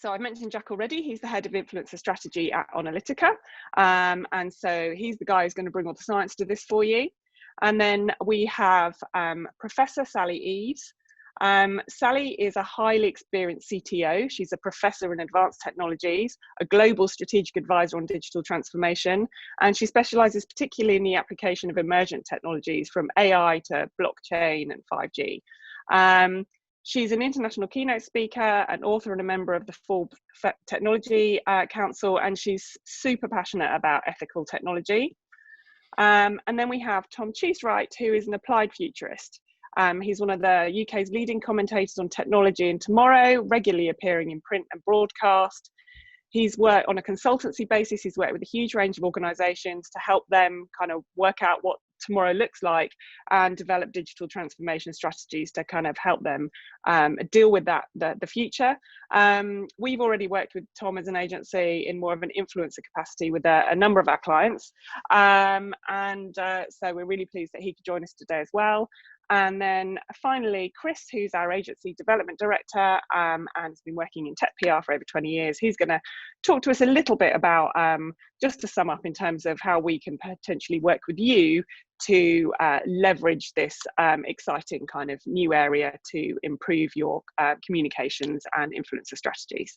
So I mentioned Jack already. He's the head of influencer strategy at Analytica. And so he's the guy who's going to bring all the science to this for you. And then we have Professor Sally Eves. Sally is a highly experienced CTO. She's a professor in advanced technologies, a global strategic advisor on digital transformation, and she specializes particularly in the application of emergent technologies from AI to blockchain and 5G. She's an international keynote speaker, an author and a member of the Forbes Technology Council, and she's super passionate about ethical technology. And then we have Tom Cheesewright, who is an applied futurist. He's one of the UK's leading commentators on technology and tomorrow, regularly appearing in print and broadcast. He's worked on a consultancy basis. He's worked with a huge range of organisations to help them kind of work out what tomorrow looks like and develop digital transformation strategies to kind of help them deal with that, the future. We've already worked with Tom as an agency in more of an influencer capacity with a number of our clients. So we're really pleased that he could join us today as well. And then finally, Chris, who's our agency development director and has been working in tech PR for over 20 years. He's going to talk to us a little bit about, just to sum up in terms of how we can potentially work with you to leverage this exciting kind of new area to improve your communications and influencer strategies.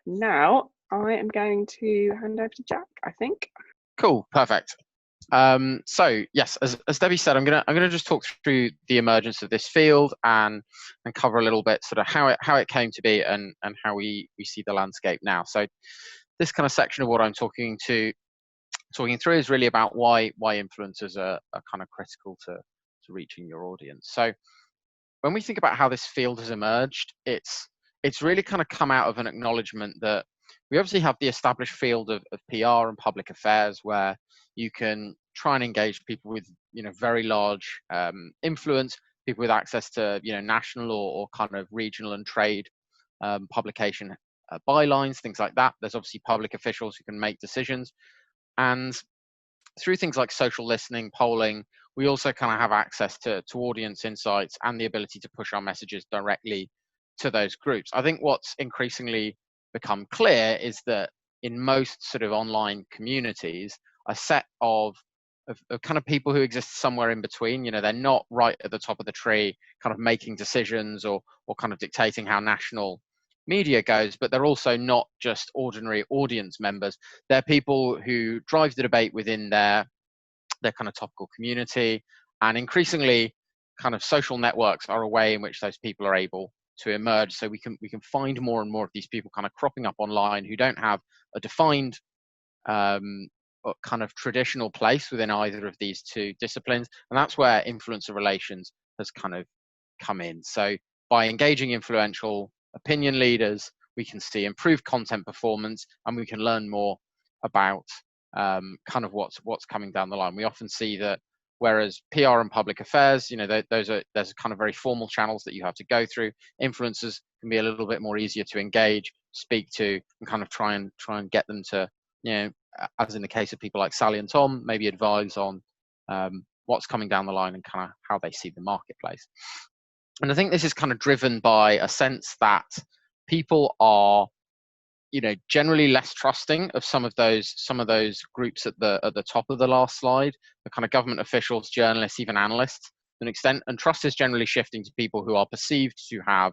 Now, I am going to hand over to Jack, I think. Cool, perfect. So yes, as Debbie said, I'm gonna just talk through the emergence of this field and cover a little bit sort of how it came to be and how we see the landscape now. So this kind of section of what I'm talking through is really about why influencers are kind of critical to reaching your audience. So when we think about how this field has emerged, it's really kind of come out of an acknowledgement that we obviously have the established field of PR and public affairs where you can try and engage people with, very large influence, people with access to, national or kind of regional and trade publication bylines, things like that. There's obviously public officials who can make decisions. And through things like social listening, polling, we also kind of have access to audience insights and the ability to push our messages directly to those groups. I think what's increasingly become clear is that in most sort of online communities, a set of kind of people who exist somewhere in between, they're not right at the top of the tree, kind of making decisions or kind of dictating how national media goes, but they're also not just ordinary audience members. They're people who drive the debate within their kind of topical community, and increasingly kind of social networks are a way in which those people are able to emerge. So we can find more and more of these people kind of cropping up online who don't have a defined kind of traditional place within either of these two disciplines, and that's where influencer relations has kind of come in. So by engaging influential opinion leaders, we can see improved content performance, and we can learn more about kind of what's coming down the line. We often see that whereas PR and public affairs, there's kind of very formal channels that you have to go through. Influencers can be a little bit more easier to engage, speak to, and kind of try and get them to, as in the case of people like Sally and Tom, maybe advise on what's coming down the line and kind of how they see the marketplace. And I think this is kind of driven by a sense that people are, generally less trusting of some of those groups at the top of the last slide, the kind of government officials, journalists, even analysts to an extent. And trust is generally shifting to people who are perceived to have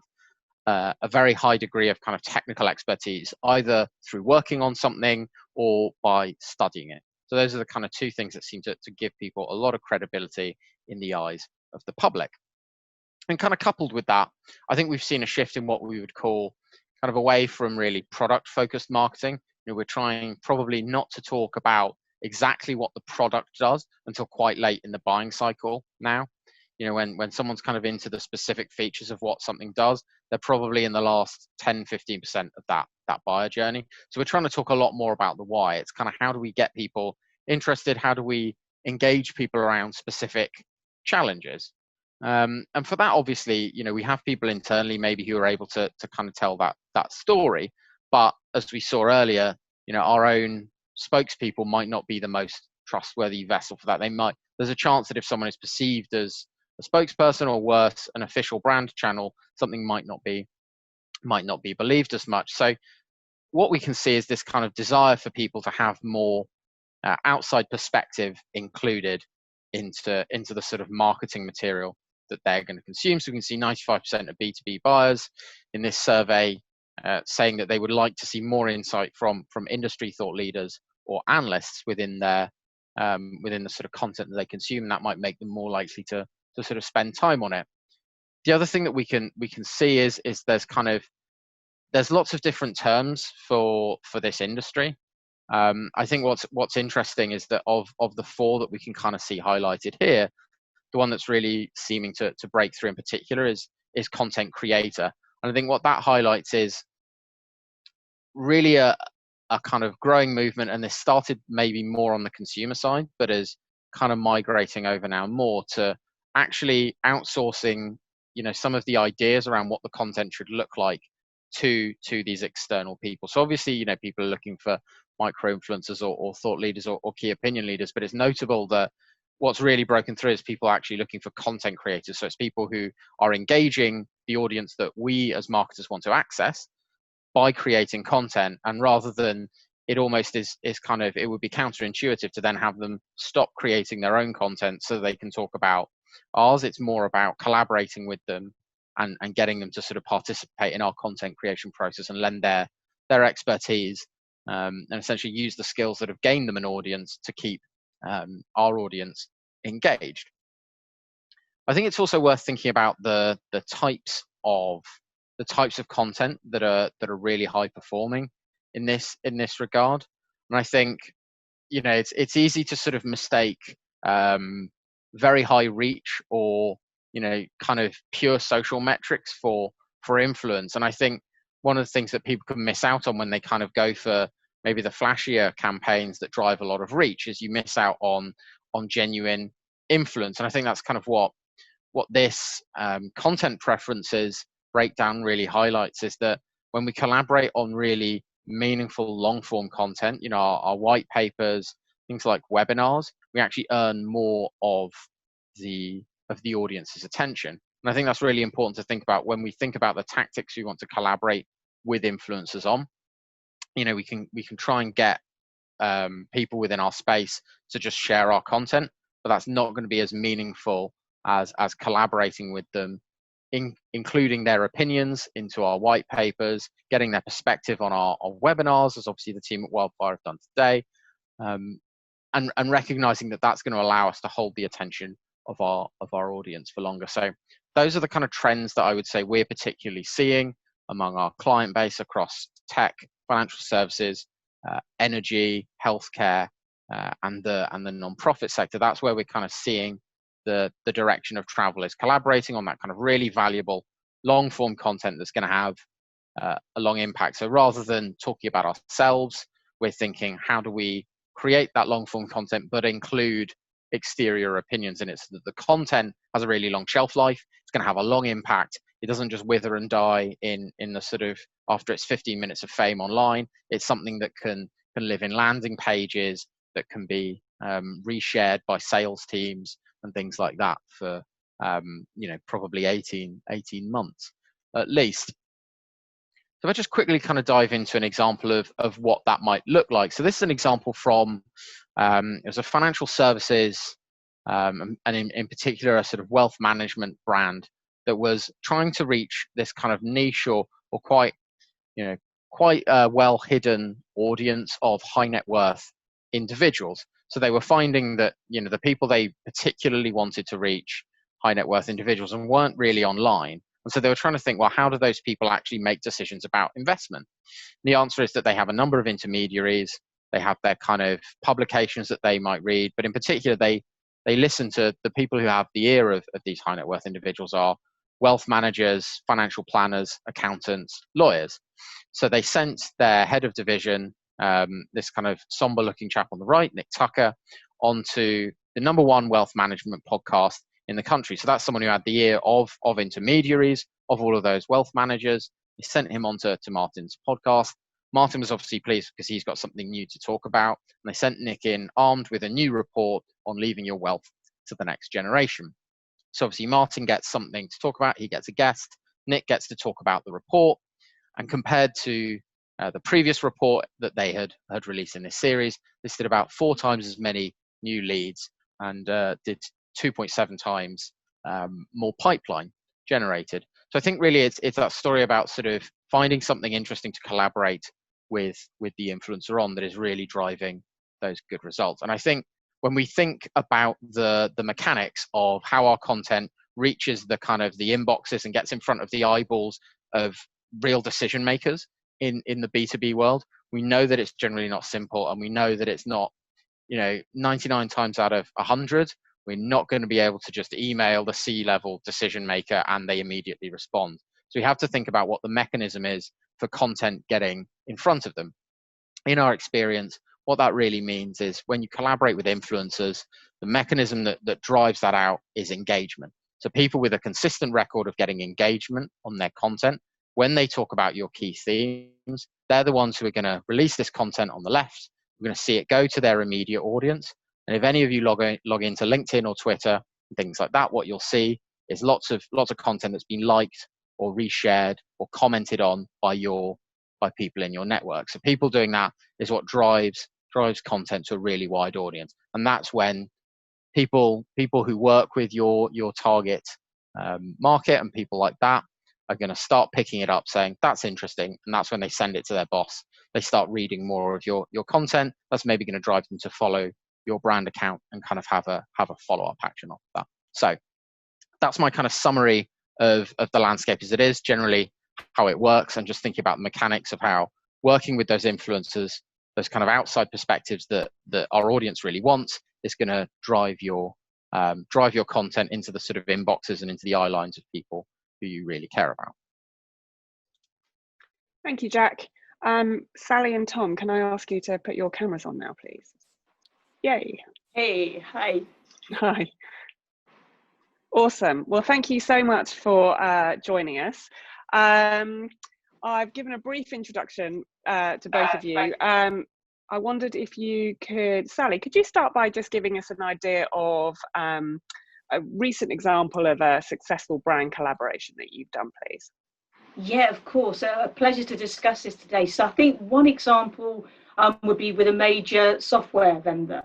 a very high degree of kind of technical expertise, either through working on something or by studying it. So those are the kind of two things that seem to give people a lot of credibility in the eyes of the public. And kind of coupled with that, I think we've seen a shift in what we would call kind of away from really product-focused marketing. We're trying probably not to talk about exactly what the product does until quite late in the buying cycle now. When someone's kind of into the specific features of what something does, they're probably in the last 10, 15% of that buyer journey. So we're trying to talk a lot more about the why. It's kind of how do we get people interested? How do we engage people around specific challenges? And for that, obviously, we have people internally maybe who are able to kind of tell that story. But as we saw earlier, our own spokespeople might not be the most trustworthy vessel for that. There's a chance that if someone is perceived as a spokesperson or worse, an official brand channel, something might not be believed as much. So what we can see is this kind of desire for people to have more outside perspective included into the sort of marketing material that they're going to consume. So we can see 95% of B2B buyers in this survey saying that they would like to see more insight from industry thought leaders or analysts within their within the sort of content that they consume, and that might make them more likely to sort of spend time on it. The other thing that we can see is there's lots of different terms for this industry. I think what's interesting is that of the four that we can kind of see highlighted here, the one that's really seeming to break through in particular is content creator. And I think what that highlights is really a kind of growing movement, and this started maybe more on the consumer side, but is kind of migrating over now more to actually outsourcing, some of the ideas around what the content should look like to these external people. So obviously, people are looking for micro influencers or thought leaders or key opinion leaders, but it's notable that what's really broken through is people actually looking for content creators. So it's people who are engaging the audience that we as marketers want to access by creating content, and rather than it almost is kind of, it would be counterintuitive to then have them stop creating their own content so they can talk about ours. It's more about collaborating with them and getting them to sort of participate in our content creation process and lend their expertise and essentially use the skills that have gained them an audience to keep our audience engaged. I think it's also worth thinking about the types of content that are really high performing in this regard. And I think it's easy to sort of mistake very high reach or kind of pure social metrics for influence. And I think one of the things that people can miss out on when they kind of go for maybe the flashier campaigns that drive a lot of reach is you miss out on genuine influence. And I think that's kind of what this content preferences breakdown really highlights, is that when we collaborate on really meaningful long form content, our white papers, things like webinars, we actually earn more of the audience's attention. And I think that's really important to think about when we think about the tactics we want to collaborate with influencers on. We can try and get people within our space to just share our content, but that's not going to be as meaningful as collaborating with them, including their opinions into our white papers, getting their perspective on our webinars, as obviously the team at Wildfire have done today, and recognizing that that's going to allow us to hold the attention of our audience for longer. So those are the kind of trends that I would say we're particularly seeing among our client base across tech, financial services, energy, healthcare, and the non-profit sector. That's where we're kind of seeing the direction of travel, is collaborating on that kind of really valuable long form content that's going to have a long impact. So rather than talking about ourselves, we're thinking, how do we create that long form content but include exterior opinions in it, so that the content has a really long shelf life, it's going to have a long impact, it doesn't just wither and die in the sort of after its 15 minutes of fame online. It's something that can live in landing pages, that can be reshared by sales teams and things like that for probably 18 months at least. So if I just quickly kind of dive into an example of what that might look like. So this is an example from it was a financial services and in particular a sort of wealth management brand that was trying to reach this kind of niche or quite well hidden audience of high net worth individuals. So they were finding that the people they particularly wanted to reach, high net worth individuals, and weren't really online. And so they were trying to think, well, how do those people actually make decisions about investment? And the answer is that they have a number of intermediaries. They have their kind of publications that they might read, but in particular, they listen to the people who have the ear of these high net worth individuals are wealth managers, financial planners, accountants, lawyers. So they sent their head of division, this kind of somber looking chap on the right, Nick Tucker, onto the #1 wealth management podcast in the country. So that's someone who had the ear of intermediaries, of all of those wealth managers. They sent him onto Martin's podcast. Martin was obviously pleased because he's got something new to talk about. And they sent Nick in armed with a new report on leaving your wealth to the next generation. So obviously Martin gets something to talk about. He gets a guest. Nick gets to talk about the report. And compared to The previous report that they had released in this series listed about 4 times as many new leads and did 2.7 times more pipeline generated. So I think really it's that story about sort of finding something interesting to collaborate with the influencer on that is really driving those good results. And I think when we think about the mechanics of how our content reaches the kind of the inboxes and gets in front of the eyeballs of real decision makers in the B2B world, we know that it's generally not simple, and we know that it's not, 99 times out of 100, we're not going to be able to just email the C-level decision maker and they immediately respond. So we have to think about what the mechanism is for content getting in front of them. In our experience, what that really means is when you collaborate with influencers, the mechanism that drives that out is engagement. So people with a consistent record of getting engagement on their content, when they talk about your key themes, they're the ones who are going to release this content on the left. We're going to see it go to their immediate audience. And if any of you log into LinkedIn or Twitter and things like that, what you'll see is lots of content that's been liked or reshared or commented on by people in your network. So people doing that is what drives content to a really wide audience. And that's when people who work with your target market and people like that are going to start picking it up, saying that's interesting, and that's when they send it to their boss. They start reading more of your content. That's maybe going to drive them to follow your brand account and kind of have a follow-up action off that. So that's my kind of summary of the landscape as it is, generally how it works, and just thinking about the mechanics of how working with those influencers, those kind of outside perspectives that our audience really wants, is going to drive your content into the sort of inboxes and into the eye lines of people who you really care about. Thank you, Jack. Sally and Tom, can I ask you to put your cameras on now, please? Yay. Hey, hi. Hi. Awesome. Well, thank you so much for joining us. I've given a brief introduction to both of you. I wondered if you could, Sally, could you start by just giving us an idea of a recent example of a successful brand collaboration that you've done, please? Yeah, of course. A pleasure to discuss this today. So I think one example would be with a major software vendor.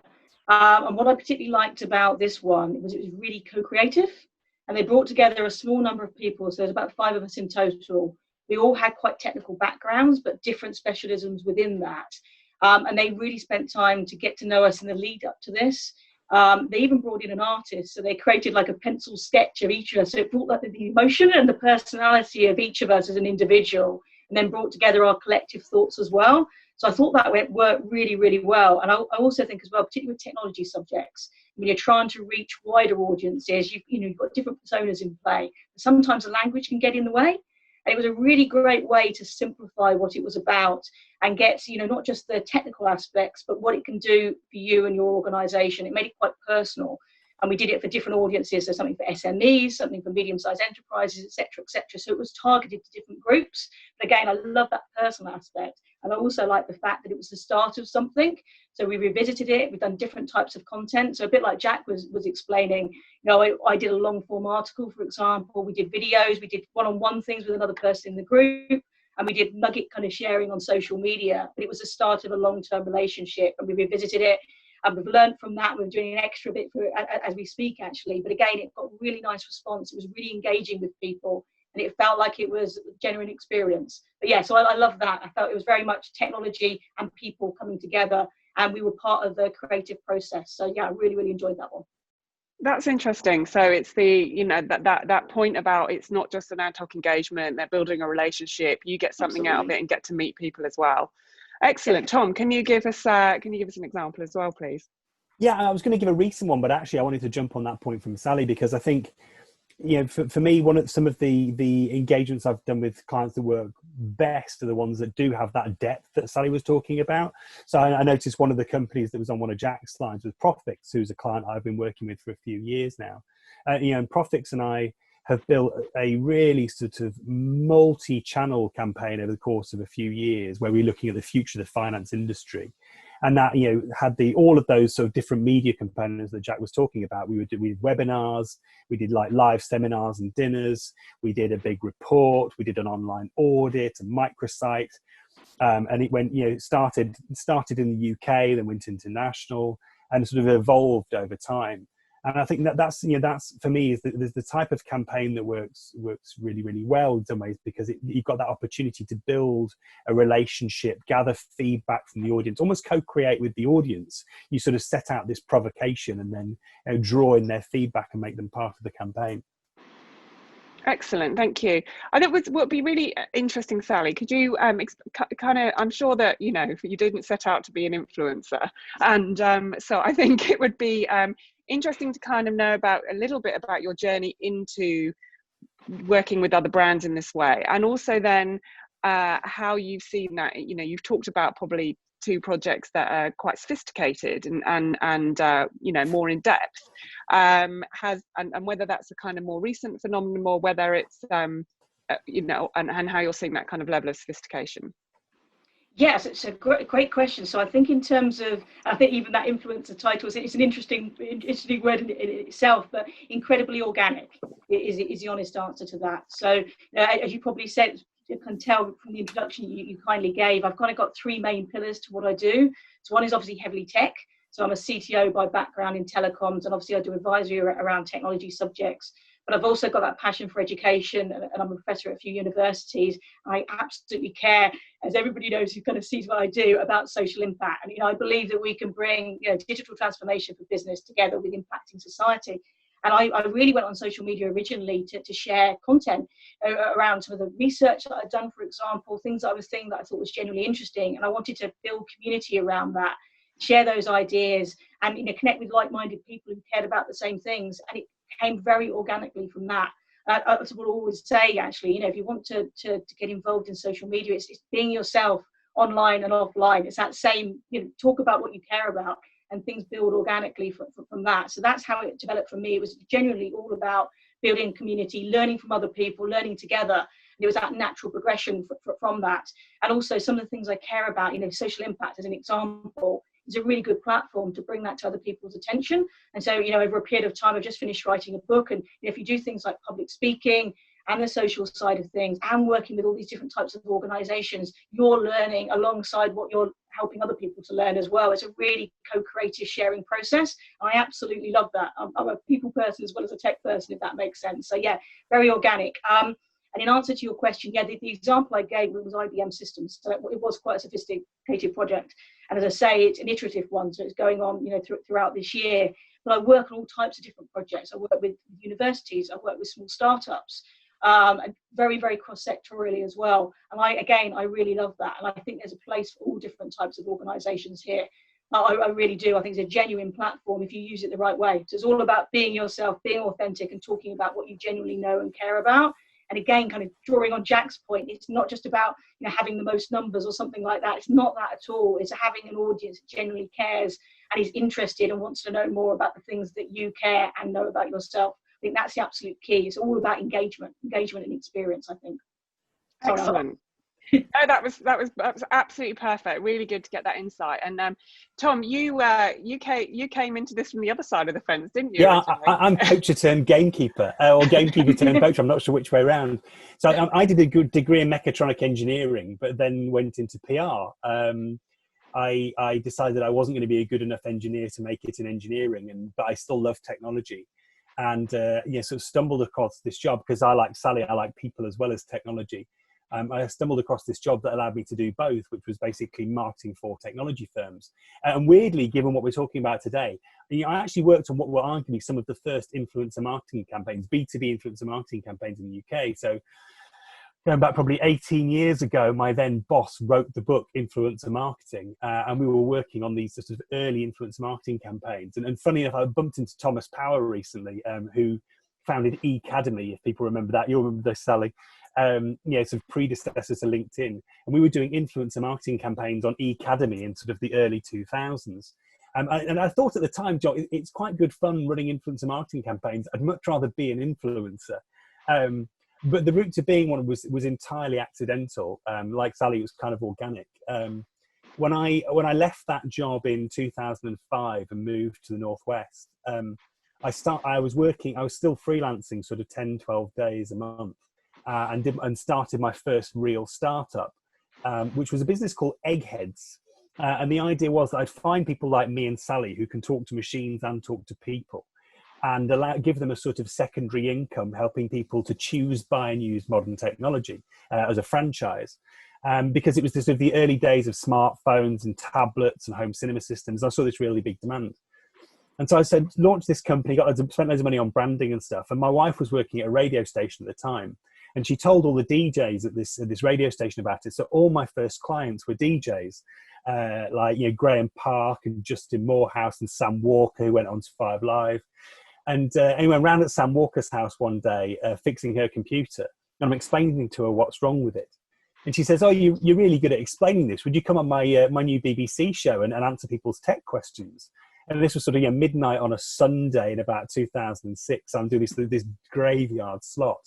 And what I particularly liked about this one was it was really co-creative, and they brought together a small number of people. So there's about 5 of us in total. We all had quite technical backgrounds, but different specialisms within that. And they really spent time to get to know us in the lead up to this. They even brought in an artist, so they created like a pencil sketch of each of us. So it brought like the emotion and the personality of each of us as an individual, and then brought together our collective thoughts as well. So I thought that worked really, really well. And I also think as well, particularly with technology subjects, when you're trying to reach wider audiences, you've got different personas in play. Sometimes the language can get in the way. And it was a really great way to simplify what it was about and get, not just the technical aspects, but what it can do for you and your organization. It made it quite personal. And we did it for different audiences. So something for SMEs, something for medium-sized enterprises, et cetera, et cetera. So it was targeted to different groups. But again, I love that personal aspect. And I also like the fact that it was the start of something. So we revisited it. We've done different types of content. So a bit like Jack was explaining, I did a long form article, for example. We did videos. We did one-on-one things with another person in the group. And we did nugget kind of sharing on social media. But it was the start of a long-term relationship. And we revisited it. And we've learned from that. We're doing an extra bit for it as we speak, actually. But again, it got a really nice response. It was really engaging with people. And it felt like it was a genuine experience. But yeah, so I love that. I felt it was very much technology and people coming together. And we were part of the creative process. So yeah, I really, really enjoyed that one. That's interesting. So it's the, that point about it's not just an ad hoc engagement, they're building a relationship, you get something out of it and get to meet people as well. Excellent. Tom, can you give us an example as well, please? Yeah, I was going to give a recent one, but actually I wanted to jump on that point from Sally, because I think, for me, some of the engagements I've done with clients that work best are the ones that do have that depth that Sally was talking about. So I noticed one of the companies that was on one of Jack's slides was Profix, who's a client I've been working with for a few years now. And Profix and I have built a really sort of multi-channel campaign over the course of a few years, where we're looking at the future of the finance industry. And that, had all of those sort of different media components that Jack was talking about. We did webinars, we did like live seminars and dinners, we did a big report, we did an online audit, a microsite. And it went, started in the UK, then went international, and sort of evolved over time. And I think that's for me is the type of campaign that works really, really well in some ways, because you've got that opportunity to build a relationship, gather feedback from the audience, almost co-create with the audience. You sort of set out this provocation and then draw in their feedback and make them part of the campaign. Excellent, thank you. I think what would be really interesting, Sally, could you kind of, I'm sure that, you didn't set out to be an influencer. And so I think it would be interesting to kind of know a little bit about your journey into working with other brands in this way. And also then how you've seen that, you've talked about probably 2 projects that are quite sophisticated and more in depth, and whether that's a kind of more recent phenomenon, or whether it's and how you're seeing that kind of level of sophistication. Yes, it's a great question. So I think in terms of, I think even that influencer title, it's an interesting word in itself, but incredibly organic is the honest answer to that. So as you probably said, you can tell from the introduction you kindly gave, I've kind of got 3 main pillars to what I do. So one is obviously heavily tech. So I'm a CTO by background in telecoms, and obviously I do advisory around technology subjects. But I've also got that passion for education, and I'm a professor at a few universities. I absolutely care, as everybody knows who kind of sees what I do, about social impact. And I believe that we can bring digital transformation for business together with impacting society. And I really went on social media originally to share content around some of the research that I'd done, for example, things I was thinking that I thought was genuinely interesting. And I wanted to build community around that, share those ideas, and connect with like-minded people who cared about the same things. And it came very organically from that. I would always say, actually, if you want to get involved in social media, it's being yourself online and offline. It's that same, talk about what you care about, and things build organically from that. So that's how it developed for me. It was genuinely all about building community, learning from other people, learning together. And it was that natural progression from that. And also some of the things I care about, social impact as an example, is a really good platform to bring that to other people's attention. And so, over a period of time, I've just finished writing a book. And if you do things like public speaking and the social side of things, and working with all these different types of organizations, you're learning alongside what you're helping other people to learn as well. It's a really co-creative sharing process. I absolutely love that. I'm a people person as well as a tech person, if that makes sense. So yeah, very organic. And in answer to your question, the example I gave was IBM Systems. So it was quite a sophisticated project. And as I say, it's an iterative one, so it's going on, throughout this year. But I work on all types of different projects. I work with universities. I work with small startups, and very, very cross-sectorially as well. And I really love that. And I think there's a place for all different types of organisations here. I really do. I think it's a genuine platform if you use it the right way. So it's all about being yourself, being authentic, and talking about what you genuinely know and care about. And again, kind of drawing on Jack's point, it's not just about having the most numbers or something like that. It's not that at all. It's having an audience that genuinely cares and is interested and wants to know more about the things that you care and know about yourself. I think that's the absolute key. It's all about engagement and experience, I think. Excellent. No, that was absolutely perfect. Really good to get that insight. And Tom, you came into this from the other side of the fence, didn't you? Yeah, I'm poacher turned gamekeeper, or gamekeeper turned poacher. I'm not sure which way around. So I did a good degree in mechatronic engineering, but then went into PR. I decided I wasn't going to be a good enough engineer to make it in engineering, but I still love technology. And sort of stumbled across this job because like Sally, I like people as well as technology. I stumbled across this job that allowed me to do both, which was basically marketing for technology firms. And weirdly, given what we're talking about today, I actually worked on what were arguably some of the first influencer marketing campaigns, B2B influencer marketing campaigns in the UK. So going back probably 18 years ago, my then boss wrote the book Influencer Marketing, and we were working on these sort of early influencer marketing campaigns. And funny enough, I bumped into Thomas Power recently, who founded eCademy, if people remember that. You'll remember this, Sally. Sort of predecessors to LinkedIn. And we were doing influencer marketing campaigns on eCademy in sort of the early 2000s. And I thought at the time, John, it's quite good fun running influencer marketing campaigns. I'd much rather be an influencer. But the route to being one was entirely accidental. Like Sally, it was kind of organic. When I left that job in 2005 and moved to the Northwest, I was still freelancing sort of 10, 12 days a month. And started my first real startup. which was a business called Eggheads. And the idea was that I'd find people like me and Sally who can talk to machines and talk to people, and give them a sort of secondary income, helping people to choose, buy and use modern technology as a franchise. Because it was sort of the early days of smartphones and tablets and home cinema systems. I saw this really big demand. And so I said, launch this company, spent loads of money on branding and stuff. And my wife was working at a radio station at the time. And she told all the DJs at this radio station about it. So all my first clients were DJs, like, Graham Park and Justin Morehouse and Sam Walker, who went on to 5 Live. And anyway, around at Sam Walker's house one day, fixing her computer. And I'm explaining to her what's wrong with it. And she says, oh, you're really good at explaining this. Would you come on my my new BBC show and answer people's tech questions? And this was sort of midnight on a Sunday in about 2006. I'm doing this graveyard slot.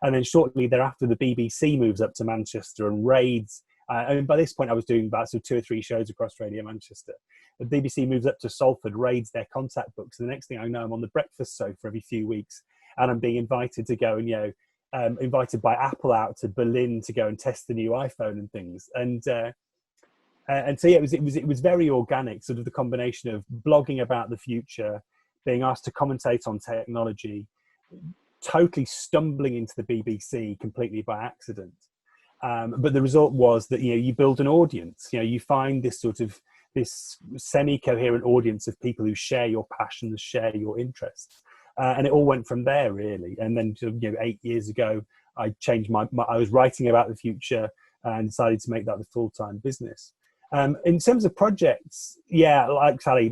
And then shortly thereafter, the BBC moves up to Manchester and raids. And by this point, I was doing about 2 or 3 shows across Radio Manchester. The BBC moves up to Salford, raids their contact books. And the next thing I know, I'm on the breakfast sofa every few weeks. And I'm being invited to go and, invited by Apple out to Berlin to go and test the new iPhone and things. And so yeah, it was very organic, sort of the combination of blogging about the future, being asked to commentate on technology, totally stumbling into the BBC completely by accident. But the result was that, you build an audience, you find this semi-coherent audience of people who share your passions, share your interests. And it all went from there, really. And then, 8 years ago, I changed I was writing about the future and decided to make that the full-time business. In terms of projects, yeah, like Sally,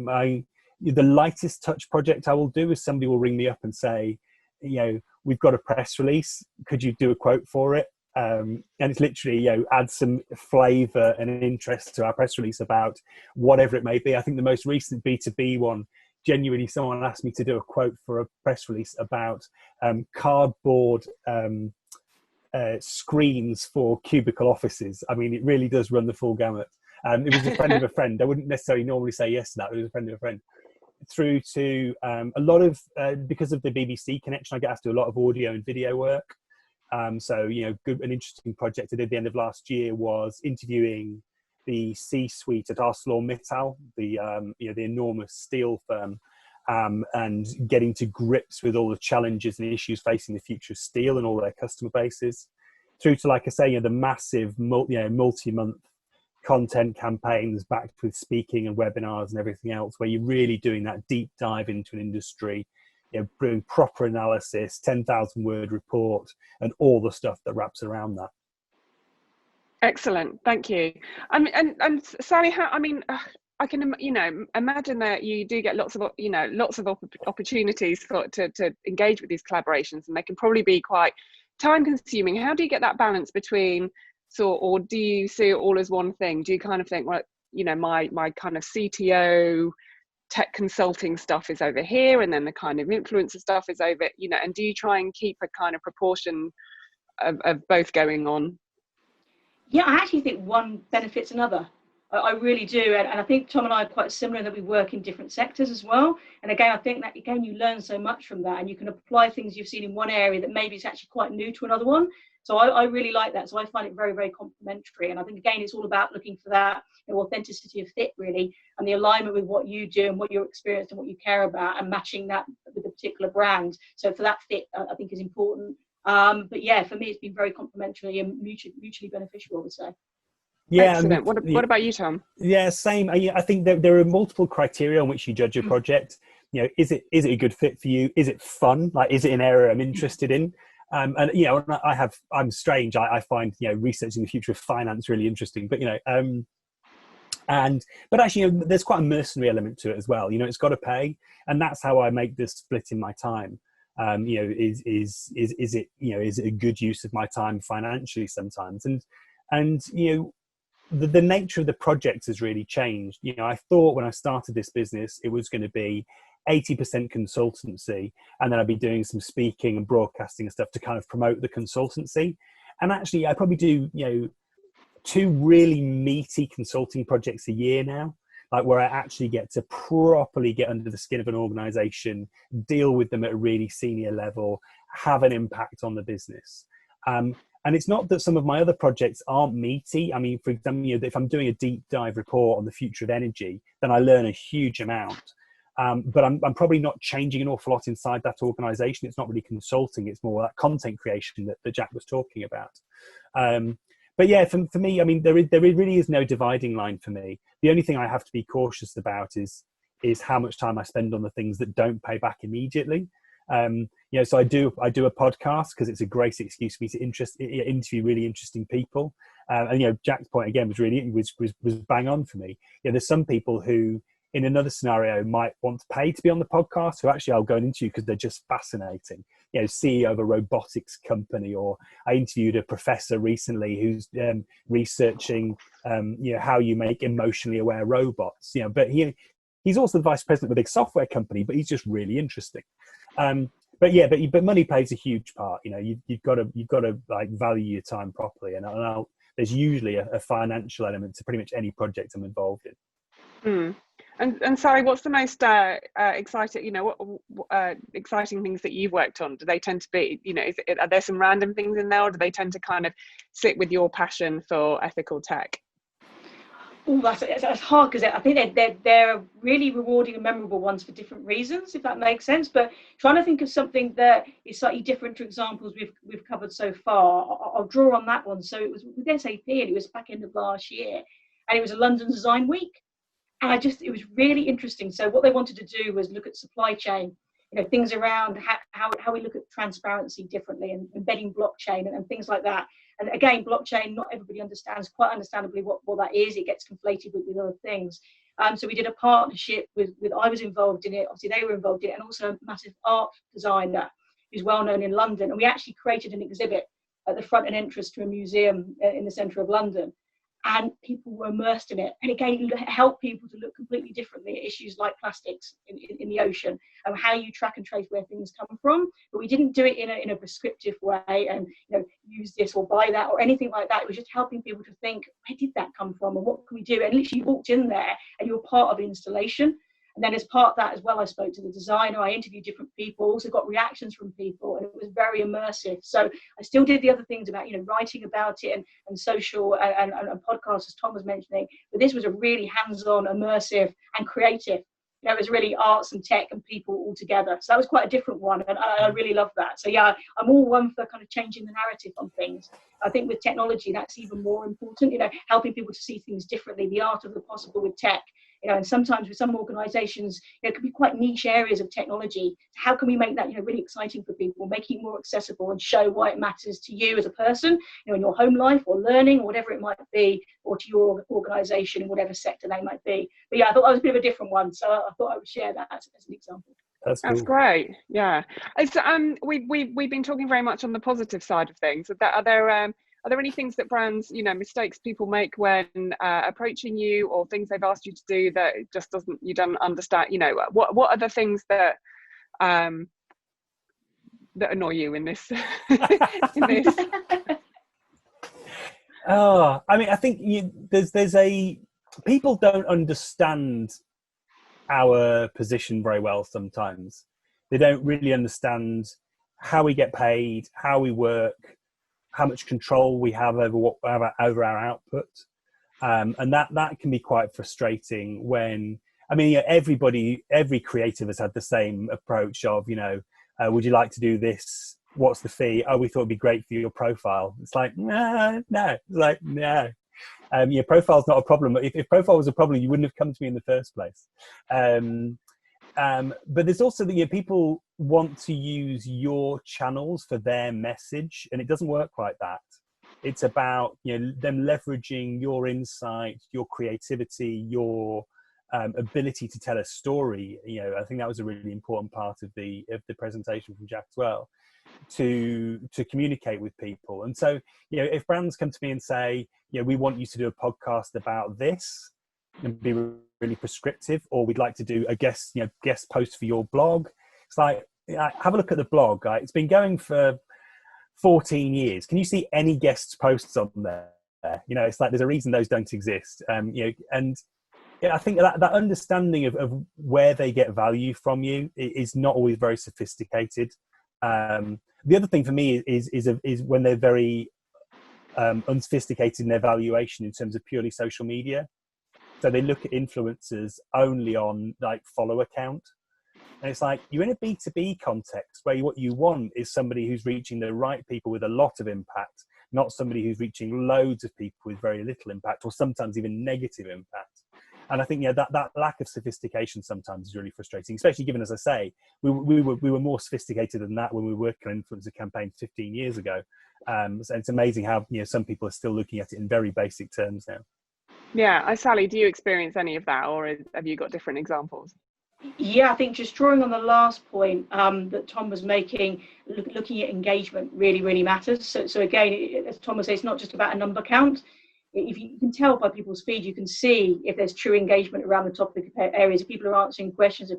the lightest touch project I will do is somebody will ring me up and say, we've got a press release. Could you do a quote for it? And it's literally, add some flavour and interest to our press release about whatever it may be. I think the most recent B2B one, genuinely, someone asked me to do a quote for a press release about cardboard screens for cubicle offices. I mean, it really does run the full gamut. It was a friend of a friend. I wouldn't necessarily normally say yes to that. It was a friend of a friend. Through to a lot of, because of the BBC connection, I get asked to do a lot of audio and video work. So, good, an interesting project I did at the end of last year was interviewing the C-suite at ArcelorMittal, the enormous steel firm, and getting to grips with all the challenges and issues facing the future of steel and all their customer bases, through to, like I say, the massive multi-month content campaigns backed with speaking and webinars and everything else, where you're really doing that deep dive into an industry, doing proper analysis, 10,000 word report, and all the stuff that wraps around that. Excellent, thank you. And Sally, I can imagine that you do get lots of opportunities to engage with these collaborations, and they can probably be quite time consuming. How do you get that balance between, or do you see it all as one thing? Do you kind of think, well, my kind of CTO tech consulting stuff is over here, and then the kind of influencer stuff is over, and do you try and keep a kind of proportion of both going on? Yeah, I actually think one benefits another. I really do. And I think Tom and I are quite similar in that we work in different sectors as well. And again, I think that, you learn so much from that, and you can apply things you've seen in one area that maybe is actually quite new to another one. So I really like that. So I find it very, very complementary. And I think, again, it's all about looking for that authenticity of fit, really, and the alignment with what you do and what you're experienced and what you care about, and matching that with a particular brand. So for that fit, I think is important. But yeah, for me, it's been very complementary and mutually beneficial, I would say. Yeah. Excellent. What about you, Tom? Yeah, same. I think there are multiple criteria on which you judge a project. Is it a good fit for you? Is it fun? Like, is it an area I'm interested in? And I'm strange. I find researching the future of finance really interesting. But but actually, there's quite a mercenary element to it as well. It's got to pay, and that's how I make this split in my time. Is it a good use of my time financially sometimes? And the nature of the projects has really changed. I thought when I started this business, it was going to be 80% consultancy, and then I'd be doing some speaking and broadcasting and stuff to kind of promote the consultancy. And actually, I probably do, 2 really meaty consulting projects a year now, like where I actually get to properly get under the skin of an organization, deal with them at a really senior level, have an impact on the business. And And it's not that some of my other projects aren't meaty. I mean, for example, if I'm doing a deep dive report on the future of energy, then I learn a huge amount. But I'm probably not changing an awful lot inside that organization. It's not really consulting. It's more that content creation that Jack was talking about. But yeah, for me, I mean, there really is no dividing line for me. The only thing I have to be cautious about is how much time I spend on the things that don't pay back immediately. So I do a podcast because it's a great excuse for me to interview really interesting people. And Jack's point again was bang on for me. There's some people who in another scenario might want to pay to be on the podcast, who actually I'll go and interview because they're just fascinating. CEO of a robotics company, or I interviewed a professor recently who's researching how you make emotionally aware robots. But he's also the vice president of a big software company, but he's just really interesting. But money plays a huge part. You've got to like value your time properly, and there's usually a financial element to pretty much any project I'm involved in. And Sally, what's the most exciting? Exciting things that you've worked on? Do they tend to be? Are there some random things in there, or do they tend to kind of sit with your passion for ethical tech? Oh, that's hard, because I think they're really rewarding and memorable ones for different reasons, if that makes sense. But trying to think of something that is slightly different to examples we've covered so far, I'll draw on that one. So it was with SAP, and it was back end of last year, and it was a London Design Week. And it was really interesting. So what they wanted to do was look at supply chain, things around how we look at transparency differently, and embedding blockchain and things like that. And again, blockchain, not everybody understands, quite understandably, what that is. It gets conflated with other things. So we did a partnership with I was involved in it, obviously they were involved in it, and also a massive art designer who's well known in London. And we actually created an exhibit at the front and entrance to a museum in the centre of London. And people were immersed in it. And again, it helped people to look completely differently at issues like plastics in the ocean, and how you track and trace where things come from. But we didn't do it in a prescriptive way and use this or buy that or anything like that. It was just helping people to think, where did that come from and what can we do? And literally you walked in there and you were part of an installation. And then as part of that as well, I spoke to the designer, I interviewed different people, also got reactions from people, and it was very immersive. So I still did the other things about, writing about it and social and podcasts, as Tom was mentioning, but this was a really hands-on, immersive and creative. It was really arts and tech and people all together. So that was quite a different one, and I really love that. So yeah, I'm all one for kind of changing the narrative on things. I think with technology, that's even more important, helping people to see things differently, the art of the possible with tech. And sometimes with some organizations, it can be quite niche areas of technology. How can we make that, really exciting for people, make it more accessible and show why it matters to you as a person, in your home life or learning or whatever it might be, or to your organization in whatever sector they might be. But yeah, I thought that was a bit of a different one. So I thought I would share that as an example. That's cool. That's great. Yeah. It's, we've been talking very much on the positive side of things. Are there any things that brands, mistakes people make when approaching you, or things they've asked you to do that just you don't understand? What are the things that that annoy you in this? in this? Oh, I mean, I think people don't understand our position very well sometimes. They don't really understand how we get paid, how we work, how much control we have over over our output, and that can be quite frustrating. When every creative has had the same approach of would you like to do this? What's the fee? Oh, we thought it'd be great for your profile. It's like no. It's like no. Your profile's not a problem. If profile was a problem, you wouldn't have come to me in the first place. But there's also people want to use your channels for their message, and it doesn't work like that. It's about them leveraging your insight, your creativity, your ability to tell a story. I think that was a really important part of the presentation from Jack as well, to communicate with people. And so if brands come to me and say, we want you to do a podcast about this and be really prescriptive, or we'd like to do a guest post for your blog, it's like, have a look at the blog. It's been going for 14 years. Can you see any guest posts on there? It's like there's a reason those don't exist. And I think that understanding of where they get value from you is not always very sophisticated. The other thing for me is when they're very unsophisticated in their valuation in terms of purely social media. So they look at influencers only on like follower count. And it's like, you're in a B2B context where what you want is somebody who's reaching the right people with a lot of impact, not somebody who's reaching loads of people with very little impact, or sometimes even negative impact. And I think, yeah, that lack of sophistication sometimes is really frustrating, especially given, as I say, we were more sophisticated than that when we were working on influencer campaigns 15 years ago. So it's amazing how, you know, some people are still looking at it in very basic terms now. Yeah, Sally, do you experience any of that, or have you got different examples? Yeah, I think just drawing on the last point that Tom was making, looking at engagement really matters. So again, as Tom was saying, it's not just about a number count. If you can tell by people's feed, you can see if there's true engagement around the topic areas, if people are answering questions, if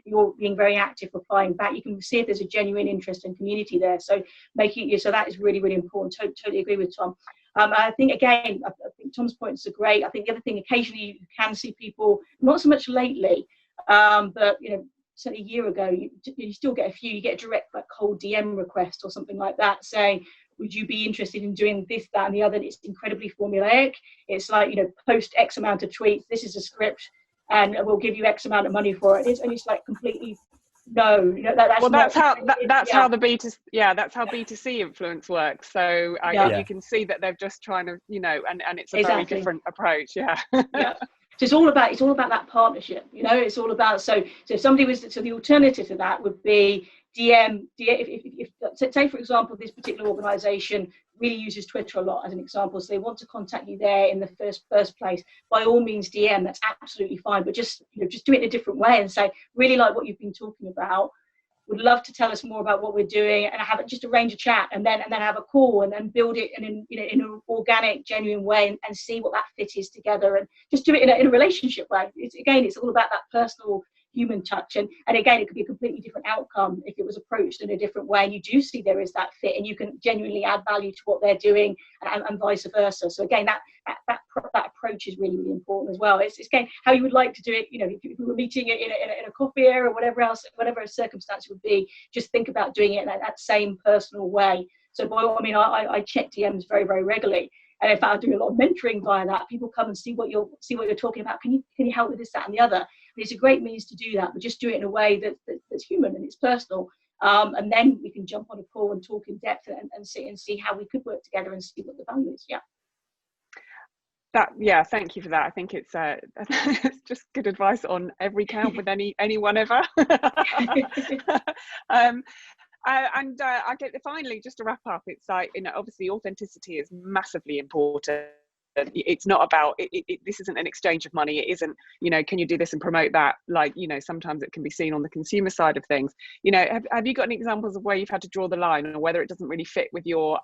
you're being very active, replying back, you can see if there's a genuine interest and community there. So so that is really important. Totally agree with Tom. I think, again, I think Tom's points are great. I think the other thing, occasionally you can see people, not so much lately, but you know, certainly a year ago, you still get a few. You get a direct like cold DM request or something like that saying, would you be interested in doing this, that, and the other? And it's incredibly formulaic. It's like, you know, post X amount of tweets. This is a script, and we'll give you X amount of money for it. It's like completely no. You know, that's how the B2C influence works. So you can see that they're just trying to, you know, and it's a very different approach. Yeah. Yeah. So it's all about that partnership, you know. It's all about so if somebody was the alternative to that would be DM. If say for example this particular organisation really uses Twitter a lot as an example, so they want to contact you there in the first place. By all means, DM. That's absolutely fine, but just do it in a different way and say, really like what you've been talking about. Would love to tell us more about what we're doing, and just arrange a chat, and then have a call, and then build it in an organic, genuine way, and see what that fit is together, and just do it in a relationship way. It's all about that personal human touch, and again, it could be a completely different outcome if it was approached in a different way, and you do see there is that fit, and you can genuinely add value to what they're doing, and vice versa. So again, that approach is really important as well. It's again how you would like to do it. You know, if we were meeting in a coffee area or whatever else, whatever circumstance it would be, just think about doing it in that same personal way. So I check DMs very regularly, and in fact I do a lot of mentoring via that. People come and see what you're talking about. Can you help with this, that, and the other? And it's a great means to do that, but just do it in a way that's human and it's personal. And then we can jump on a call and talk in depth and see how we could work together and see what the value is. Yeah. Thank you for that. I think it's it's just good advice on every count with anyone ever. And I get finally, just to wrap up, it's like, you know, obviously authenticity is massively important. It's not about this isn't an exchange of money. It isn't, you know, can you do this and promote that? Like, you know, sometimes it can be seen on the consumer side of things. You know, have you got any examples of where you've had to draw the line, or whether it doesn't really fit with your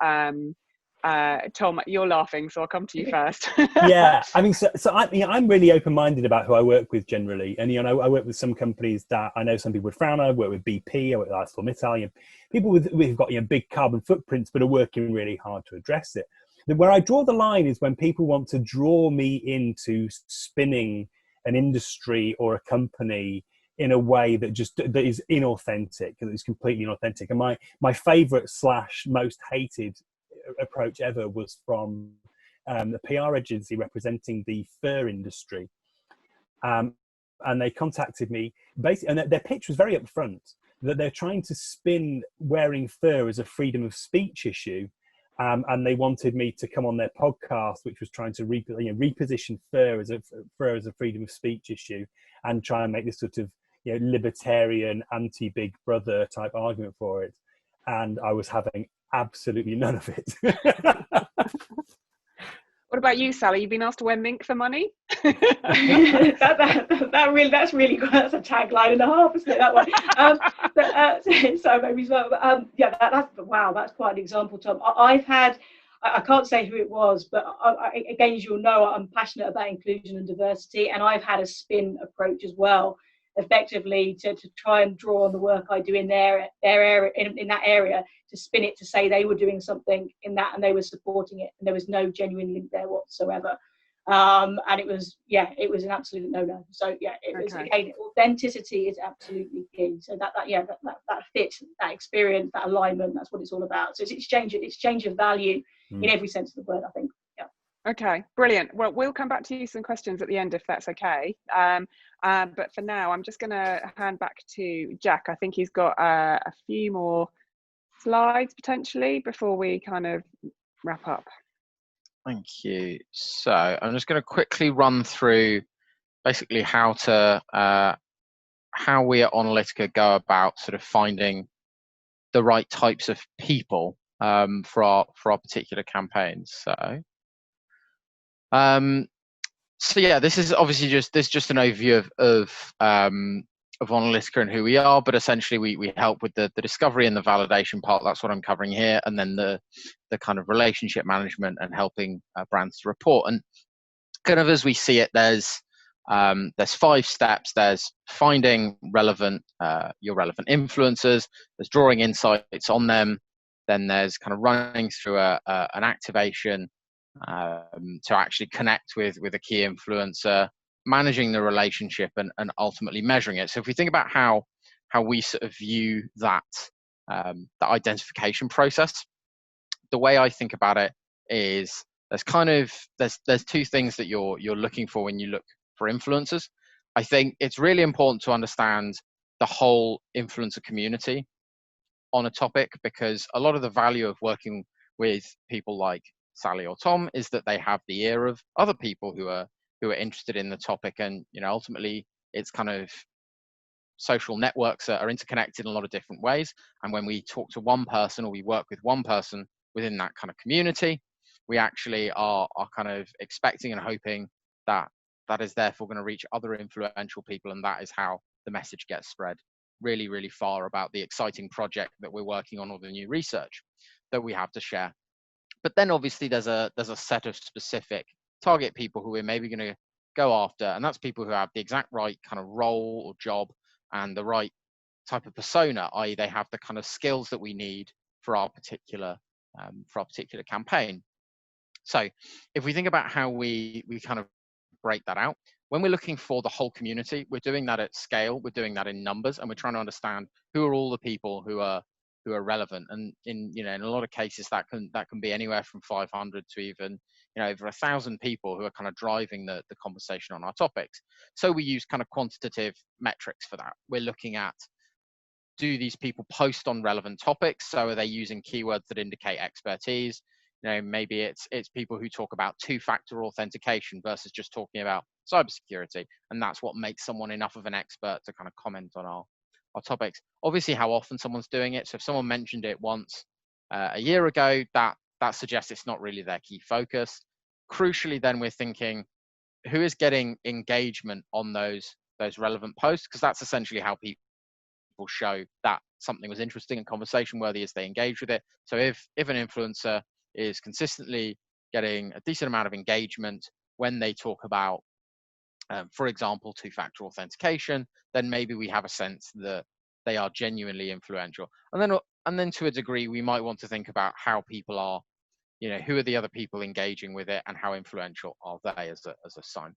Tom, you're laughing, so I'll come to you first. Yeah, I mean, so I'm really open-minded about who I work with generally, and you know, I work with some companies that I know some people would frown. I work with BP, I work with ArcelorMittal, people who've got big carbon footprints, but are working really hard to address it. Where I draw the line is when people want to draw me into spinning an industry or a company in a way that is inauthentic, that is completely inauthentic. And my favourite / most hated approach ever was from the PR agency representing the fur industry, and they contacted me basically, and their pitch was very upfront, that they're trying to spin wearing fur as a freedom of speech issue, and they wanted me to come on their podcast, which was trying to reposition fur as a freedom of speech issue, and try and make this sort of libertarian anti-Big Brother type argument for it. And I was having absolutely none of it. What about you, Sally? You've been asked to wear mink for money? That's really good. That's a tagline and a half, isn't it? That one. So maybe so. That's quite an example, Tom. I've had. I can't say who it was, but again, as you'll know, I'm passionate about inclusion and diversity, and I've had a spin approach as well, effectively to try and draw on the work I do in their area, in that area, to spin it to say they were doing something in that and they were supporting it, and there was no genuine link there whatsoever. And it was an absolute no-no. So yeah, it was, Okay. again, authenticity is absolutely key. So that fit, that experience, that alignment, that's what it's all about. So it's exchange of value in every sense of the word, I think. Yeah. Okay, brilliant. Well, we'll come back to you some questions at the end if that's okay. But for now, I'm just going to hand back to Jack. I think he's got a few more slides potentially before we kind of wrap up. Thank you. So I'm just going to quickly run through basically how we at Analytica go about sort of finding the right types of people for our particular campaigns. So yeah, this is obviously just an overview of Analytica and who we are, but essentially we help with the discovery and the validation part. That's what I'm covering here, and then the kind of relationship management and helping brands to report. And kind of as we see it, there's 5 steps. There's finding your relevant influencers. There's drawing insights on them. Then there's kind of running through an activation to actually connect with a key influencer, managing the relationship, and ultimately measuring it. So if we think about how we sort of view that the identification process, the way I think about it is there's 2 things that you're looking for when you look for influencers. I think it's really important to understand the whole influencer community on a topic, because a lot of the value of working with people like Sally or Tom is that they have the ear of other people who are interested in the topic, and ultimately it's kind of social networks are interconnected in a lot of different ways. And when we talk to one person or we work with one person within that kind of community, we actually are kind of expecting and hoping that is therefore going to reach other influential people, and that is how the message gets spread really, really far about the exciting project that we're working on or the new research that we have to share. But then obviously there's a set of specific target people who we're maybe going to go after, and that's people who have the exact right kind of role or job and the right type of persona, i.e. they have the kind of skills that we need for our particular campaign. So if we think about how we kind of break that out, when we're looking for the whole community, we're doing that at scale, we're doing that in numbers, and we're trying to understand who are all the people who are relevant. And in a lot of cases that can be anywhere from 500 to even over 1,000 people who are kind of driving the conversation on our topics. So we use kind of quantitative metrics for that. We're looking at, do these people post on relevant topics? So are they using keywords that indicate expertise? Maybe it's people who talk about 2-factor authentication versus just talking about cybersecurity, and that's what makes someone enough of an expert to kind of comment on our topics. Obviously, how often someone's doing it. So if someone mentioned it once a year ago, that suggests it's not really their key focus. Crucially, then we're thinking, who is getting engagement on those relevant posts? Because that's essentially how people show that something was interesting and conversation worthy, as they engage with it. So if an influencer is consistently getting a decent amount of engagement when they talk about, for example, 2-factor authentication, then maybe we have a sense that they are genuinely influential. And then to a degree, we might want to think about how people are, who are the other people engaging with it, and how influential are they as a sign.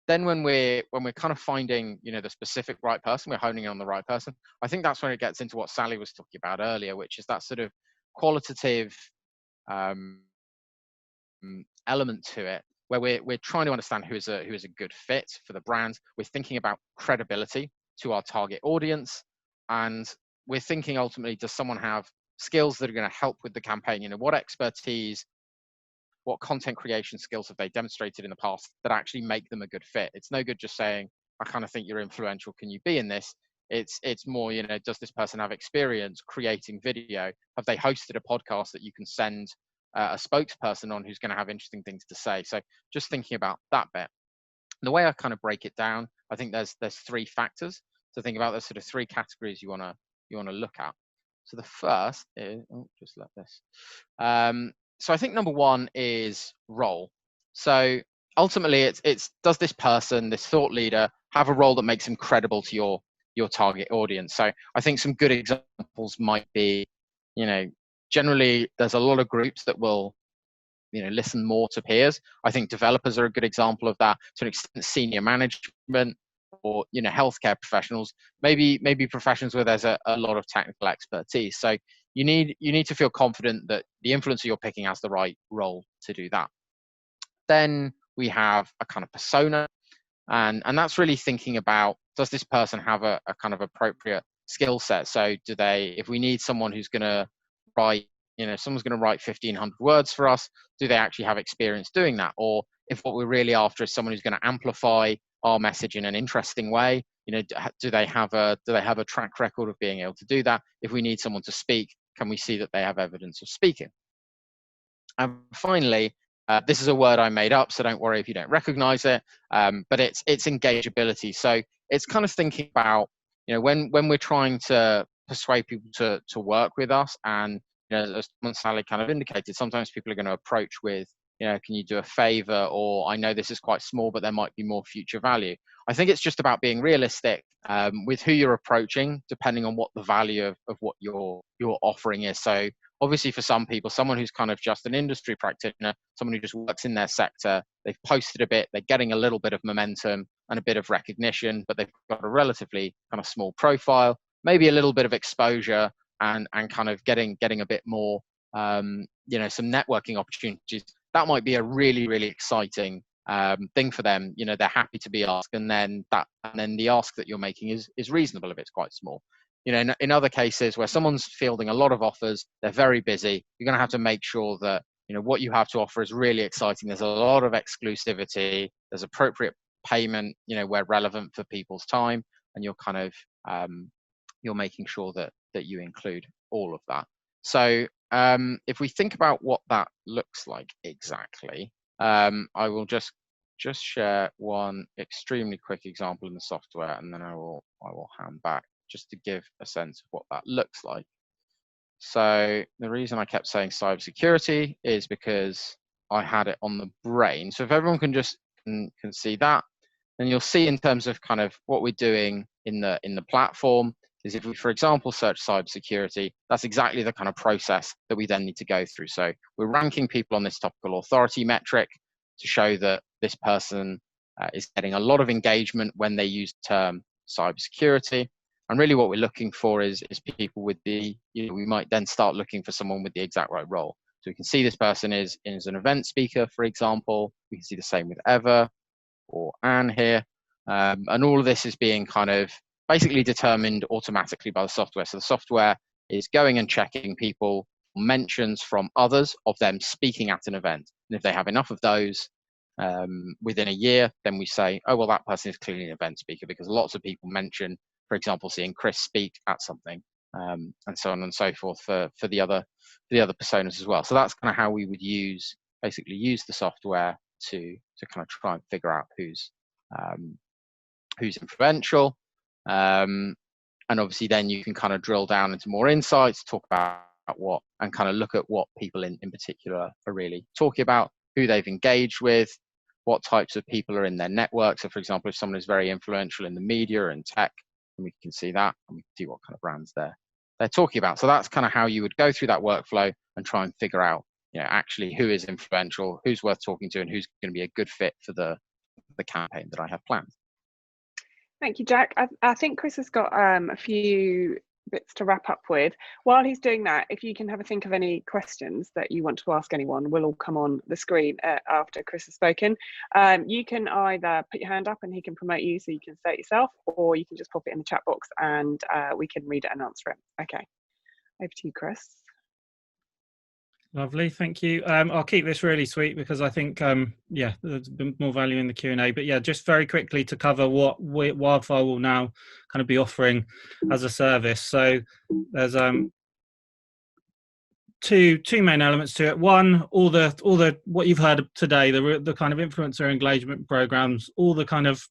Then when we're kind of finding, the specific right person, we're honing in on the right person. I think that's when it gets into what Sally was talking about earlier, which is that sort of qualitative element to it, where we're trying to understand who is a good fit for the brand. We're thinking about credibility to our target audience, and we're thinking ultimately, does someone have skills that are going to help with the campaign? What expertise, what content creation skills have they demonstrated in the past that actually make them a good fit? It's no good just saying, I kind of think you're influential, can you be in this? It's more, does this person have experience creating video? Have they hosted a podcast that you can send a spokesperson on who's going to have interesting things to say? So just thinking about that bit. The way I kind of break it down, I think there's 3 factors to think about. There's sort of 3 categories you want to look at. So the first is, just let this. So I think number 1 is role. So ultimately, it's does this person, this thought leader, have a role that makes him credible to your target audience? So I think some good examples might be, generally there's a lot of groups that will listen more to peers. I think developers are a good example of that. To an extent, senior management, or healthcare professionals, maybe professions where there's a lot of technical expertise. So you need to feel confident that the influencer you're picking has the right role to do that. Then we have a kind of persona, and that's really thinking about, does this person have a kind of appropriate skill set? So if we need someone who's going to write, someone's going to write 1,500 words for us, do they actually have experience doing that? Or if what we're really after is someone who's going to amplify our message in an interesting way, do they have a track record of being able to do that? If we need someone to speak, can we see that they have evidence of speaking? And finally, this is a word I made up, so don't worry if you don't recognize it, but it's engageability. So it's kind of thinking about, when we're trying to persuade people to work with us, and as Sally kind of indicated, sometimes people are going to approach with, can you do a favor, or I know this is quite small, but there might be more future value. I think it's just about being realistic with who you're approaching, depending on what the value of what your offering is. So obviously for some people, someone who's kind of just an industry practitioner, someone who just works in their sector, they've posted a bit, they're getting a little bit of momentum and a bit of recognition, but they've got a relatively kind of small profile, maybe a little bit of exposure, and kind of getting a bit more, some networking opportunities. That might be a really, really exciting thing for them. They're happy to be asked, and then the ask that you're making is reasonable if it's quite small. In other cases where someone's fielding a lot of offers, they're very busy, you're going to have to make sure that what you have to offer is really exciting. There's a lot of exclusivity, there's appropriate payment, where relevant for people's time, and you're kind of you're making sure that you include all of that. So if we think about what that looks like exactly, I will just share one extremely quick example in the software, and then I will hand back just to give a sense of what that looks like. So the reason I kept saying cybersecurity is because I had it on the brain. So if everyone can just can see that, then you'll see in terms of kind of what we're doing in the platform is, if we, for example, search cybersecurity, that's exactly the kind of process that we then need to go through. So we're ranking people on this topical authority metric to show that this person is getting a lot of engagement when they use the term cybersecurity. And really what we're looking for is people with we might then start looking for someone with the exact right role. So we can see this person is an event speaker, for example. We can see the same with Eva or Anne here. And all of this is being kind of basically determined automatically by the software. So the software is going and checking people mentions from others of them speaking at an event. And if they have enough of those within a year, then we say, oh, well, that person is clearly an event speaker, because lots of people mention, for example, seeing Chris speak at something, and so on and so forth for the other personas as well. So that's kind of how we would basically use the software to kind of try and figure out who's influential. And obviously then you can kind of drill down into more insights, talk about what, and kind of look at what people in particular are really talking about, who they've engaged with, what types of people are in their network. So for example, if someone is very influential in the media and tech, then we can see that, and we can see what kind of brands they're talking about. So that's kind of how you would go through that workflow and try and figure out, actually who is influential, who's worth talking to, and who's going to be a good fit for the campaign that I have planned. Thank you, Jack. I think Chris has got a few bits to wrap up with. While he's doing that, if you can have a think of any questions that you want to ask anyone, will all come on the screen after Chris has spoken. You can either put your hand up and he can promote you so you can say it yourself, or you can just pop it in the chat box and we can read it and answer it. Okay, over to you, Chris. Lovely, thank you. I'll keep this really sweet because I think, there's been more value in the Q&A. But yeah, just very quickly to cover what Wildfire will now kind of be offering as a service. So there's two main elements to it. One, all the what you've heard today, the kind of influencer engagement programs, all the kind of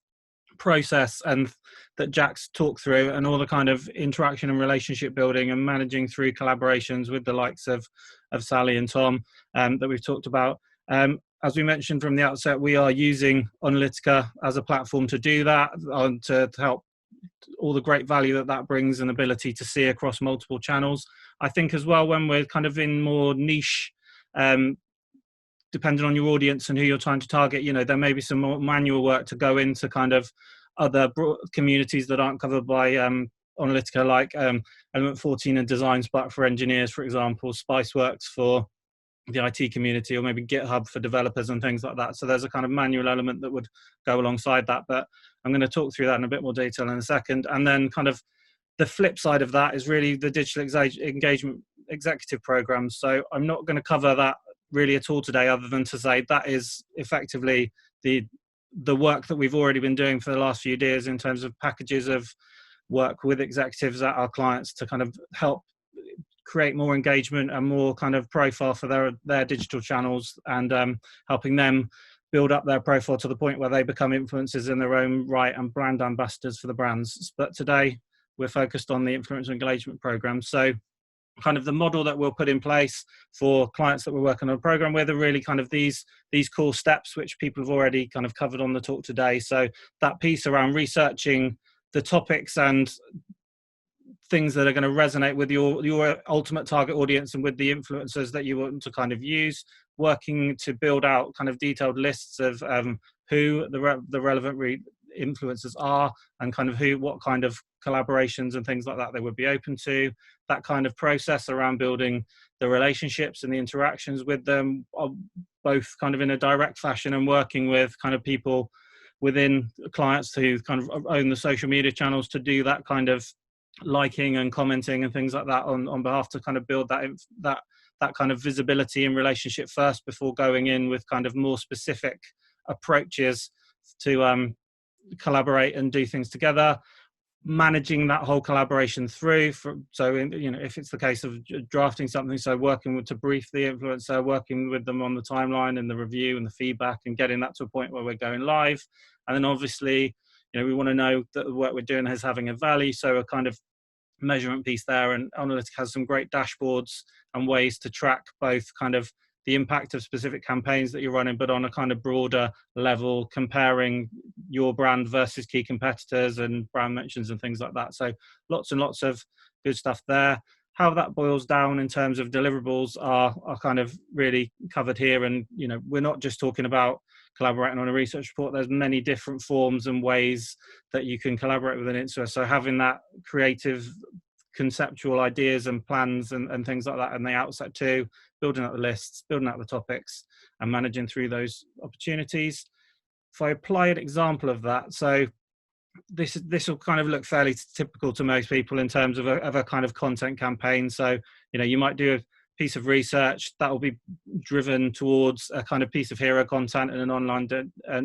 process and that Jack's talked through, and all the kind of interaction and relationship building and managing through collaborations with the likes of Sally and Tom that we've talked about. As we mentioned from the outset, we are using Analytica as a platform to do that, to help all the great value that brings and ability to see across multiple channels. I think as well, when we're kind of in more niche depending on your audience and who you're trying to target, you know, there may be some more manual work to go into kind of other communities that aren't covered by Analytica, like Element 14 and Design Spark for engineers, for example, Spiceworks for the IT community, or maybe GitHub for developers and things like that. So there's a kind of manual element that would go alongside that, but I'm going to talk through that in a bit more detail in a second. And then kind of the flip side of that is really the digital engagement executive programs. So I'm not going to cover that really at all today, other than to say that is effectively the work that we've already been doing for the last few years in terms of packages of work with executives at our clients to kind of help create more engagement and more kind of profile for their digital channels, and helping them build up their profile to the point where they become influencers in their own right and brand ambassadors for the brands. But today we're focused on the influencer engagement program. So kind of the model that we'll put in place for clients that we're working on a program with are really kind of these core steps, which people have already kind of covered on the talk today. So that piece around researching the topics and things that are going to resonate with your ultimate target audience and with the influencers that you want to kind of use, working to build out kind of detailed lists of who the relevant influencers are, and kind of what kind of collaborations and things like that they would be open to. That kind of process around building the relationships and the interactions with them, both kind of in a direct fashion and working with kind of people within clients who kind of own the social media channels to do that kind of liking and commenting and things like that on behalf, to kind of build that kind of visibility and relationship first before going in with kind of more specific approaches to collaborate and do things together. Managing that whole collaboration through, so you know, if it's the case of drafting something, so working to brief the influencer, working with them on the timeline and the review and the feedback, and getting that to a point where we're going live. And then obviously, you know, we want to know that the work we're doing is having a value, so a kind of measurement piece there. And Analytica has some great dashboards and ways to track both kind of the impact of specific campaigns that you're running, but on a kind of broader level, comparing your brand versus key competitors and brand mentions and things like that. So lots and lots of good stuff there. How that boils down in terms of deliverables are kind of really covered here. And, you know, we're not just talking about collaborating on a research report. There's many different forms and ways that you can collaborate with an influencer. So having that creative conceptual ideas and plans and things like that in the outset too, building out the lists, building out the topics, and managing through those opportunities. If I apply an example of that, so this will kind of look fairly typical to most people in terms of a kind of content campaign. So, you know, you might do a piece of research that will be driven towards a kind of piece of hero content and an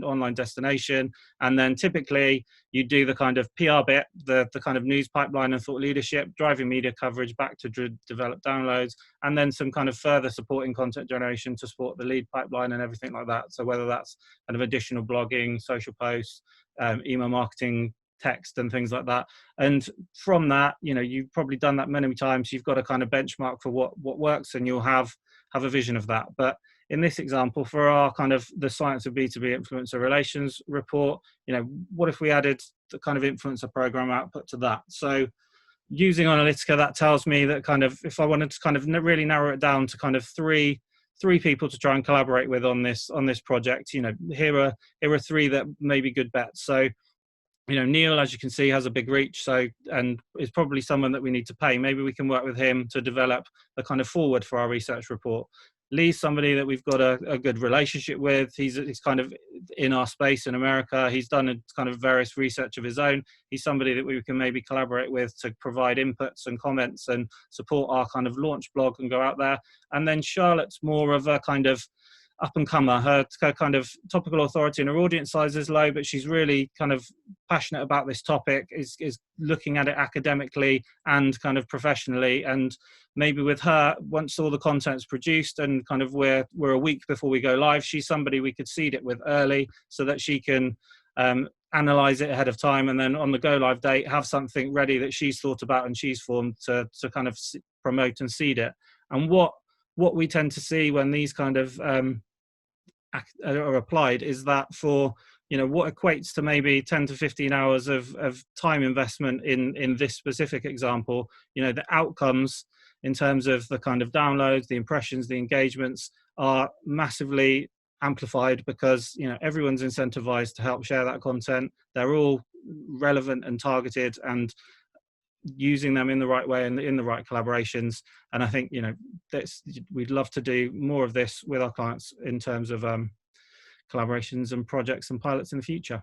online destination, and then typically you do the kind of PR bit, the kind of news pipeline and thought leadership, driving media coverage back to develop downloads, and then some kind of further supporting content generation to support the lead pipeline and everything like that. So whether that's kind of additional blogging, social posts, email marketing, text and things like that. And from that, you know, you've probably done that many times. You've got a kind of benchmark for what works, and you'll have a vision of that. But in this example, for our kind of the Science of B2B Influencer Relations report, you know, what if we added the kind of influencer program output to that? So using Analytica, that tells me that kind of, if I wanted to kind of really narrow it down to kind of three people to try and collaborate with on this project, you know, here are three that may be good bets. So, you know, Neil, as you can see, has a big reach, so, and is probably someone that we need to pay. Maybe we can work with him to develop a kind of forward for our research report. Lee's somebody that we've got a good relationship with. He's kind of in our space in America. He's done a kind of various research of his own. He's somebody that we can maybe collaborate with to provide inputs and comments and support our kind of launch blog and go out there. And then Charlotte's more of a kind of up and comer. Her kind of topical authority and her audience size is low, but she's really kind of passionate about this topic, is looking at it academically and kind of professionally. And maybe with her, once all the content's produced and kind of we're a week before we go live, she's somebody we could seed it with early so that she can analyze it ahead of time, and then on the go live date have something ready that she's thought about and she's formed to kind of promote and seed it. And what we tend to see when these kind of are applied is that for you know, what equates to maybe 10 to 15 hours of time investment in this specific example, you know, the outcomes in terms of the kind of downloads, the impressions, the engagements are massively amplified because, you know, everyone's incentivized to help share that content. They're all relevant and targeted and using them in the right way and in the right collaborations. And I think, you know, we'd love to do more of this with our clients in terms of collaborations and projects and pilots in the future.